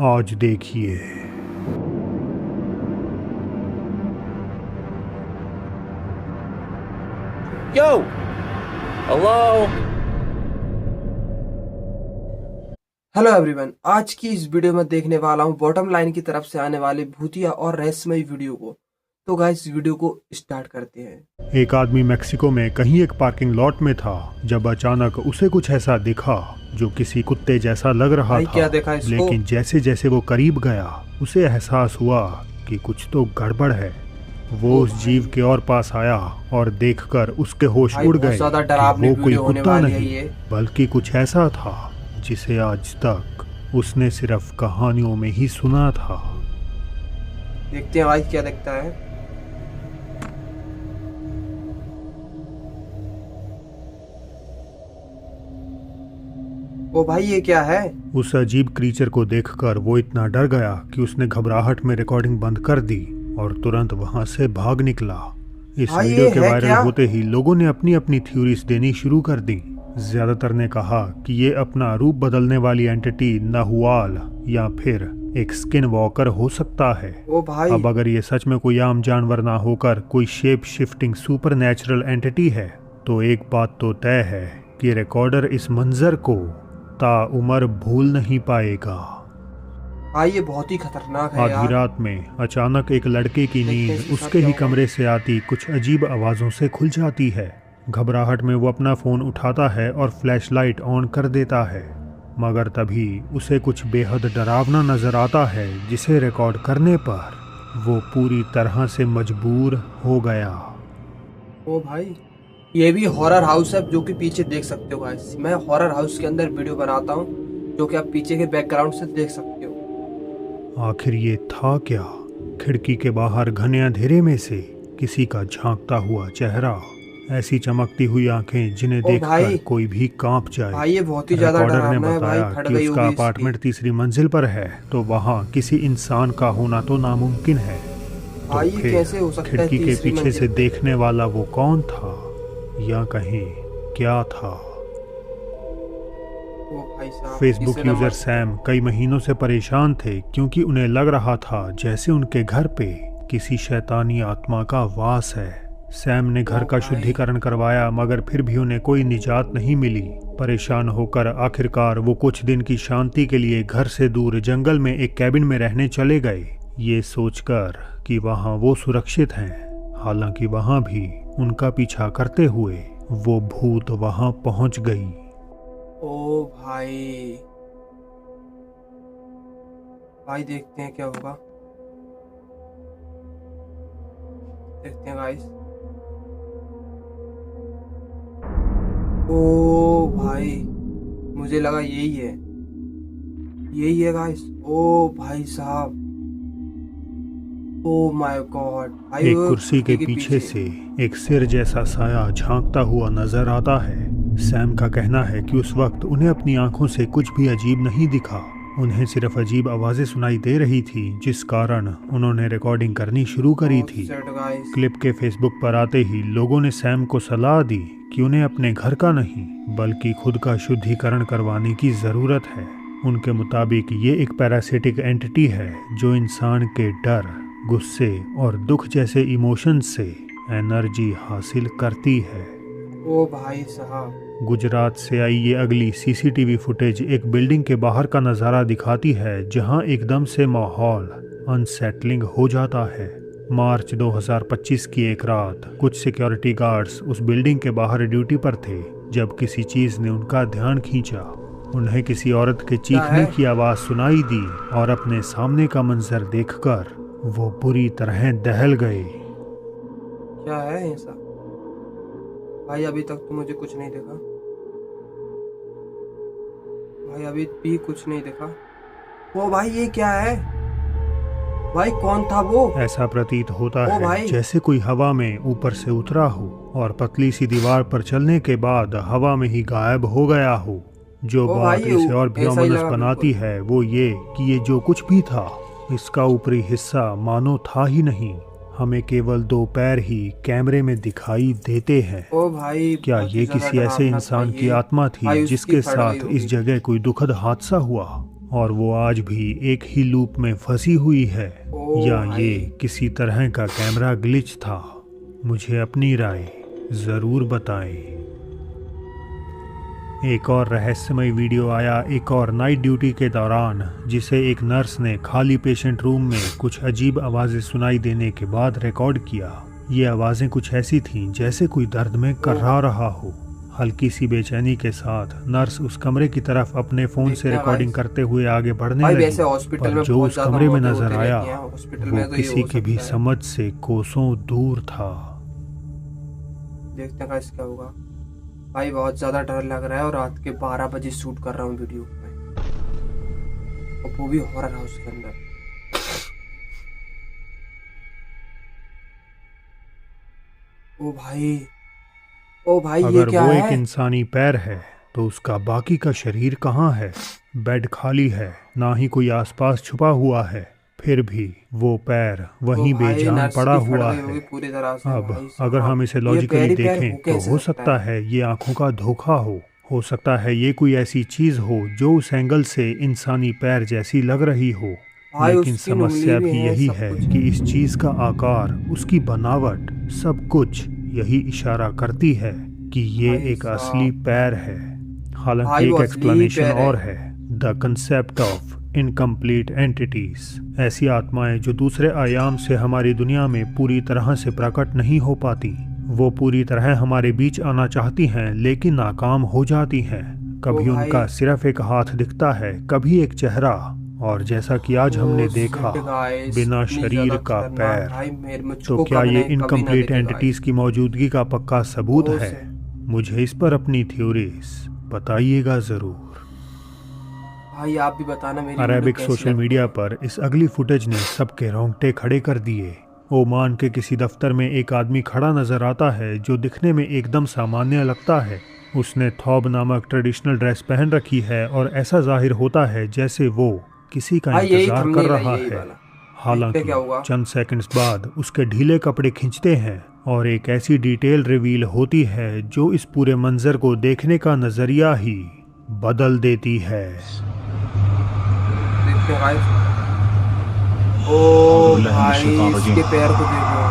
आज देखिए। Yo! Hello? Hello everyone, आज की इस वीडियो में देखने वाला हूँ बॉटम लाइन की तरफ से आने वाले भूतिया और रहस्यमय वीडियो को। तो गाइस वीडियो को स्टार्ट करते हैं। एक आदमी मेक्सिको में कहीं एक पार्किंग लॉट में था जब अचानक उसे कुछ ऐसा दिखा जो किसी कुत्ते जैसा लग रहा भाई था। क्या देखा इसको? लेकिन जैसे जैसे वो करीब गया उसे एहसास हुआ कि कुछ तो गड़बड़ है। वो उस जीव के और पास आया और देखकर उसके होश भाई उड़ बहुत गए ज्यादा कि डरावनी वो कोई वीडियो होने कुत्ता वाली है नहीं ये। बल्कि कुछ ऐसा था जिसे आज तक उसने सिर्फ कहानियों में ही सुना था। देखते हैं भाई क्या दिखता है। ओ भाई ये क्या है? उस अजीब क्रीचर को देखकर वो इतना डर गया कि उसने घबराहट में रिकॉर्डिंग बंद कर दी और तुरंत वहां से भाग निकला। इस भाई वीडियो ये के है वायरल क्या? होते ही लोगों ने अपनी अपनी थ्योरीज देनी शुरू कर दी। ज्यादातर ने कहा कि ये अपना रूप बदलने वाली एंटिटी नाहुआल या फिर एक स्किन वॉकर हो सकता है। ओ भाई अब अगर ये सच में कोई आम जानवर ना होकर कोई shape shifting super natural entity है तो एक बात तो तय है कि रिकॉर्डर इस मंजर को ताउम्र भूल नहीं पाएगा। भाई ये बहुत ही खतरनाक है आधी यार। रात में अचानक एक लड़के की देखते हैं नींद इसके साथ उसके क्या ही होगा। कमरे से आती कुछ अजीब आवाज़ों से खुल जाती है। घबराहट में वो अपना फ़ोन उठाता है और फ्लैशलाइट ऑन कर देता है, मगर तभी उसे कुछ बेहद डरावना नज़र आता है जिसे रिकॉर्ड करने पर वो पूरी तरह से मजबूर हो गया। ओ भाई ये भी हॉरर हाउस है जो कि पीछे देख सकते हो गाइस। मैं हॉरर हाउस के अंदर वीडियो बनाता हूँ जो कि आप पीछे के बैकग्राउंड से देख सकते हो। आखिर ये था क्या? खिड़की के बाहर घने अंधेरे में से किसी का झांकता हुआ चेहरा, ऐसी चमकती हुई आंखें जिन्हें ओ देखकर भाई कोई भी कांप जाए। भाई ये बहुत ही ज्यादा रिकॉर्डर ने डरावना है भाई। बताया फट कि गई उसका होगी इसकी। अपार्टमेंट तीसरी मंजिल पर है, तो वहाँ किसी इंसान का होना तो नामुमकिन है। तो भाई ये फिर कैसे हो सकता है खिड़की के तीसरी पीछे मंजिल से पे? देखने वाला वो कौन था या कहीं क्या था? ओ भाई साहब फेसबुक इसे ना यूजर मत- सैम कई महीनों से परेशान थे क्योंकि उन्हें लग रहा था जैसे उनके घर पे किसी शैतानी आत्मा का वास है। सैम ने घर ओ का भाई। शुद्धिकरण करवाया मगर फिर भी उन्हें कोई निजात नहीं मिली। परेशान होकर आखिरकार वो कुछ दिन की शांति के लिए घर से दूर जंगल में एक कैबिन में रहने चले गए, ये सोचकर कि वहाँ वो सुरक्षित हैं। हालांकि वहाँ भी उनका पीछा करते हुए वो भूत वहाँ पहुँच गई। ओ भाई भाई देखते हैं क्या होगा। देखते हैं गाइस। ओ भाई मुझे लगा यही है, यही है गाइस। ओ भाई साहब, ओ माय गॉड भाई एक वो कुर्सी के खिड़की पीछे से एक सिर जैसा साया झांकता हुआ नजर आता है। सैम का कहना है कि उस वक्त उन्हें अपनी आंखों से कुछ भी अजीब नहीं दिखा, उन्हें सिर्फ अजीब आवाजें सुनाई दे रही थी जिस कारण उन्होंने रिकॉर्डिंग करनी शुरू करी थी। गाइस। क्लिप के फेसबुक पर आते ही लोगों ने सैम को सलाह दी कि उन्हें अपने घर का नहीं बल्कि खुद का शुद्धिकरण करवाने की ज़रूरत है। उनके मुताबिक ये एक पैरासिटिक एंटिटी है जो इंसान के डर, गुस्से और दुख जैसे इमोशंस से एनर्जी हासिल करती है। ओ भाई साहब गुजरात से आई ये अगली सीसीटीवी फुटेज एक बिल्डिंग के बाहर का नज़ारा दिखाती है जहां एकदम से माहौल अनसेटलिंग हो जाता है। मार्च 2025 की एक रात कुछ सिक्योरिटी गार्ड्स उस बिल्डिंग के बाहर ड्यूटी पर थे जब किसी चीज़ ने उनका ध्यान खींचा। उन्हें किसी औरत के चीखने की आवाज़ सुनाई दी और अपने सामने का मंजर देखकर वो बुरी तरह दहल गए। क्या है ऐसा? भाई अभी तक तो मुझे कुछ नहीं देखा। भाई अभी भी कुछ नहीं देखा। ओ भाई ये क्या है? भाई कौन था वो? ऐसा प्रतीत होता ओ है भाई। जैसे कोई हवा में ऊपर से उतरा हो और पतली सी दीवार पर चलने के बाद हवा में ही गायब हो गया हो। जो ओ बात भाई इसे और भी ऐसा ही ओमिनस लगा बनाती बिल्कुल। है वो ये कि ये जो कुछ भी था इसका ऊपरी हिस्सा मानो था ही नहीं। हमें केवल दो पैर ही कैमरे में दिखाई देते हैं। ओ भाई क्या बहुत ही ये ज्यादा किसी ऐसे डरावना था इंसान की ये। आत्मा भाई थी उसकी जिसके फट गई साथ होगी। इस जगह कोई दुखद हादसा हुआ? और वो आज भी एक ही लूप में फंसी हुई है, ओ या भाई। ये किसी तरह का कैमरा ग्लिच था। मुझे अपनी राय ज़रूर बताएं। एक और रहस्यमय वीडियो आया एक और नाइट ड्यूटी के दौरान, जिसे एक नर्स ने खाली पेशेंट रूम में कुछ अजीब आवाज़ें सुनाई देने के बाद रिकॉर्ड किया। ये आवाज़ें कुछ ऐसी थीं जैसे कोई दर्द में कर्रा रहा हो। हल्की सी बेचैनी के साथ नर्स उस कमरे की तरफ अपने फ़ोन से देखना रिकॉर्डिंग भाई। करते हुए आगे बढ़ने भाई लगी, वैसे हॉस्पिटल पर में जो बहुत उस ज्यादा कमरे में मौतें नजर होती आया रहती हैं, हॉस्पिटल वो में तो ये किसी हो के भी सकता है। समझ से कोसों दूर था। देखते हैं गाइस क्या होगा। भाई बहुत ज्यादा डर लग रहा है और रात के 12 बजे शूट कर रहा हूँ वीडियो में, और वो भी हॉरर हाउस के अंदर। ओ भाई, ओ भाई ये अगर क्या वो है? एक इंसानी पैर है तो उसका बाकी का शरीर कहाँ है? बेड खाली है, ना ही कोई आसपास छुपा हुआ है, फिर भी वो पैर ओ वहीं भाई बेजान नर्स पड़ा की फट हुआ गई है। होगी पूरी तरह से अब भाई अगर हम साहब। इसे ये लॉजिकली पैर ही पैर देखें हो तो कैसे हो सकता सकता है ये आंखों का धोखा हो सकता है ये कोई ऐसी चीज हो जो उस एंगल से इंसानी पैर जैसी लग रही हो। भाई लेकिन उसकी उंगली समस्या भी भी है, यही सब है कुछ कि है। इस चीज का आकार, उसकी बनावट, सब कुछ यही इशारा करती है कि ये भाई एक असली साहब, पैर है। हालांकि भाई वो एक असली ही एक्सप्लेनेशन पैर है। और है, the concept of incomplete entities. ऐसी आत्माएं जो दूसरे आयाम से हमारी दुनिया में पूरी तरह से प्रकट नहीं हो पाती। वो पूरी तरह हमारे बीच आना चाहती हैं लेकिन नाकाम हो जाती हैं। कभी ओ उनका भाई, सिर्फ एक हाथ दिखता है, कभी एक चेहरा, और जैसा कि आज हमने ओ देखा, शिट गाइस, बिना इतनी शरीर ज्यादा का खतरनाक पैर। भाई, मेरे तो मुझको क्या कभी ये नहीं, कभी ना इनकम्प्लीट दिखे एंटिटीज गाइस। की मौजूदगी का पक्का सबूत ओ है? से मुझे इस पर अपनी थ्योरीज बताइएगा ज़रूर। भाई आप भी बताना मेरी वीडियो अरेबिक कैसी सोशल लगती मीडिया है। पर इस अगली फुटेज ने सबके रोंगटे खड़े कर दिए। ओमान के किसी दफ्तर में एक आदमी खड़ा नजर आता है जो दिखने में एकदम सामान्य लगता है। उसने थौब नामक ट्रेडिशनल ड्रेस पहन रखी है और ऐसा जाहिर होता है जैसे वो किसी का भाई यही इंतजार कर थंबनेल है, रहा यही है। वाला। देखते हालांकि क्या होगा। चंद सेकंड्स बाद उसके ढीले कपड़े खिंचते हैं और एक ऐसी डिटेल रिवील होती है जो इस पूरे मंजर को देखने का नजरिया ही बदल देती है। देखते हैं गाइस। ओ भाई इसके पैर को देखो,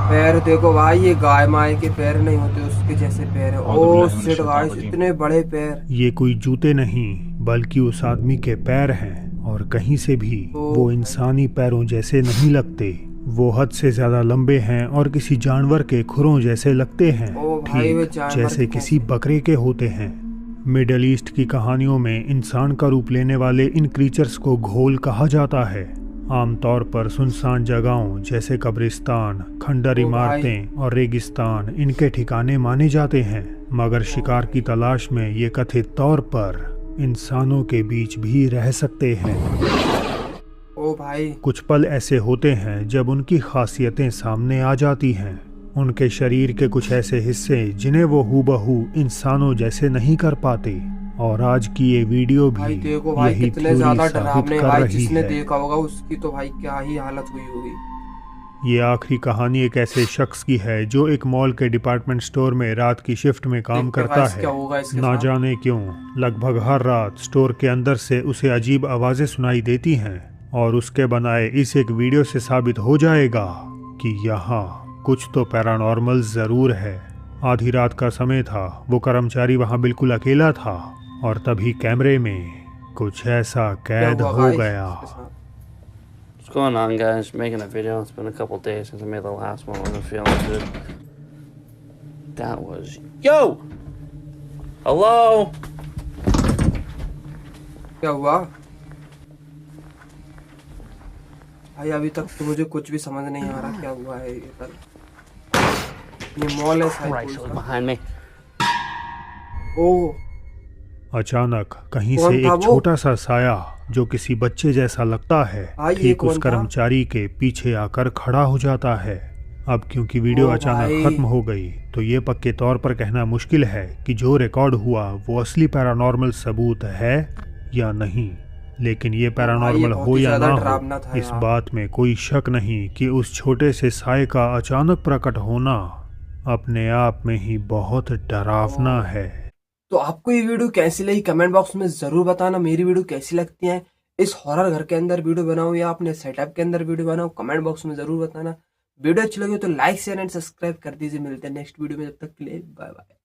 पैर देखो भाई, ये गाय माय के पैर नहीं होते, उसके जैसे पैर है। ओ शिट गाइस, इतने बड़े पैर। ये कोई जूते नहीं बल्कि उस आदमी के पैर हैं, और कहीं से भी वो इंसानी पैरों जैसे नहीं लगते। वो हद से ज्यादा लंबे हैं और किसी जानवर के खुरों जैसे लगते हैं, ओ भाई वो ठीक जानवर जैसे के किसी बकरे के होते हैं। मिडल ईस्ट की कहानियों में इंसान का रूप लेने वाले इन क्रीचर्स को घोल कहा जाता है। आमतौर पर सुनसान जगहों जैसे कब्रिस्तान, खंडर ओ भाई। इमारतें और रेगिस्तान इनके ठिकाने माने जाते हैं, मगर शिकार की तलाश में ये कथित तौर पर इंसानों के बीच भी रह सकते हैं। ओ भाई, कुछ पल ऐसे होते हैं जब उनकी खासियतें सामने आ जाती हैं। उनके शरीर के कुछ ऐसे हिस्से जिन्हें वो हूबहू इंसानों जैसे नहीं कर पाते, और आज की ये वीडियो भाई भी देखो भाई यही कितने ज्यादा थ्योरी साबित डरावने। कर भाई रही जिसने है। देखा होगा उसकी तो भाई क्या ही हालत हुई होगी। ये आखिरी कहानी एक ऐसे शख्स की है जो एक मॉल के डिपार्टमेंट स्टोर में रात की शिफ्ट में काम देखते हैं करता गाइस है। क्या होगा इसके ना साथ। जाने क्यों लगभग हर रात स्टोर के अंदर से उसे अजीब आवाजें सुनाई देती हैं, और उसके बनाए इस एक वीडियो से साबित हो जाएगा कि यहाँ कुछ तो पैरानॉर्मल जरूर है। आधी रात का समय था, वो कर्मचारी वहाँ बिल्कुल अकेला था, और तभी कैमरे में कुछ ऐसा क्या कैद हुआ हो गाइस गया। इसके साथ? What's going on, guys? Making a video. It's been a couple days since I made the last one. I'm feeling good. That was... Yo! Hello? क्या हुआ भाई? अभी तक तो मुझे कुछ भी समझ नहीं आ रहा क्या हुआ है इधर। ये मॉल है शायद Christ, कोई it was सा। behind me. ओ अचानक कहीं कौन से था एक वो? छोटा सा साया जो किसी बच्चे जैसा लगता है भाई, ये ठीक उस कौन था? कर्मचारी के पीछे आकर खड़ा हो जाता है। अब क्योंकि वीडियो ओ अचानक भाई। खत्म हो गई तो ये पक्के तौर पर कहना मुश्किल है कि जो रिकॉर्ड हुआ वो असली पैरानॉर्मल सबूत है या नहीं। लेकिन ये पैरानॉर्मल बहुत हो ही या ज्यादा ना डरावना हो, था इस यार। बात में कोई शक नहीं कि उस छोटे से साए का अचानक प्रकट होना अपने आप में ही बहुत डरावना है। तो आपको ये वीडियो कैसी लगी कमेंट बॉक्स में जरूर बताना। मेरी वीडियो कैसी लगती है, इस हॉरर घर के अंदर वीडियो बनाऊं या अपने सेटअप के अंदर वीडियो बनाऊं, कमेंट बॉक्स में जरूर बताना। वीडियो अच्छी लगी तो लाइक शेयर एंड सब्सक्राइब कर दीजिए। मिलते हैं नेक्स्ट वीडियो में, जब तक के लिए बाय बाय।